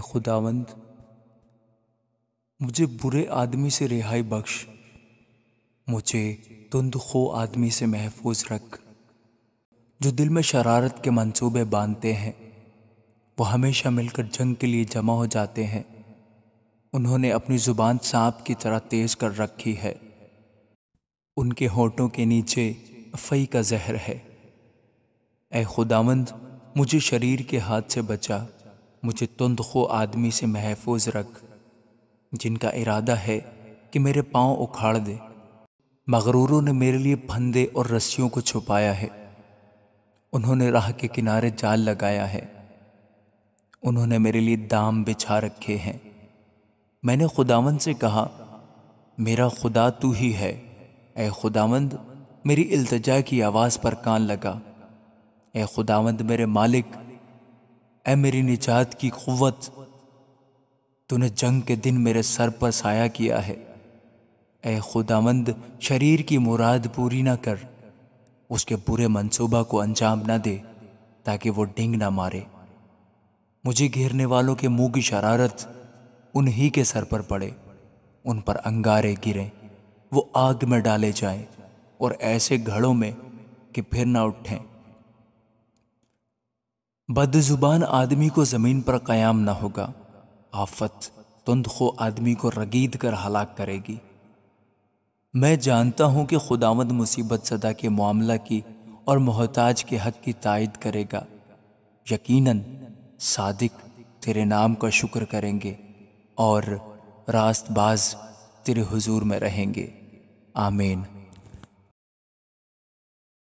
خداوند، مجھے برے آدمی سے رہائی بخش، مجھے تند خو آدمی سے محفوظ رکھ۔ جو دل میں شرارت کے منصوبے باندھتے ہیں وہ ہمیشہ مل کر جنگ کے لیے جمع ہو جاتے ہیں۔ انہوں نے اپنی زبان سانپ کی طرح تیز کر رکھی ہے، ان کے ہونٹوں کے نیچے فئی کا زہر ہے۔ اے خداوند، مجھے شریر کے ہاتھ سے بچا، مجھے تند خو آدمی سے محفوظ رکھ، جن کا ارادہ ہے کہ میرے پاؤں اکھاڑ دے۔ مغروروں نے میرے لیے پھندے اور رسیوں کو چھپایا ہے، انہوں نے راہ کے کنارے جال لگایا ہے، انہوں نے میرے لیے دام بچھا رکھے ہیں۔ میں نے خداوند سے کہا، میرا خدا تو ہی ہے۔ اے خداوند، میری التجا کی آواز پر کان لگا۔ اے خداوند میرے مالک، اے میری نجات کی قوت، تو نے جنگ کے دن میرے سر پر سایہ کیا ہے۔ اے خداوند، شریر کی مراد پوری نہ کر، اس کے برے منصوبہ کو انجام نہ دے تاکہ وہ ڈنگ نہ مارے۔ مجھے گھیرنے والوں کے منہ کی شرارت انہی کے سر پر پڑے، ان پر انگارے گریں، وہ آگ میں ڈالے جائیں اور ایسے گھڑوں میں کہ پھر نہ اٹھیں۔ بد زبان آدمی کو زمین پر قیام نہ ہوگا، آفت تند خو آدمی کو رگید کر ہلاک کرے گی۔ میں جانتا ہوں کہ خداوند مصیبت زدہ کے معاملہ کی اور محتاج کے حق کی تائید کرے گا۔ یقیناً صادق تیرے نام کا شکر کریں گے اور راست باز تیرے حضور میں رہیں گے۔ آمین۔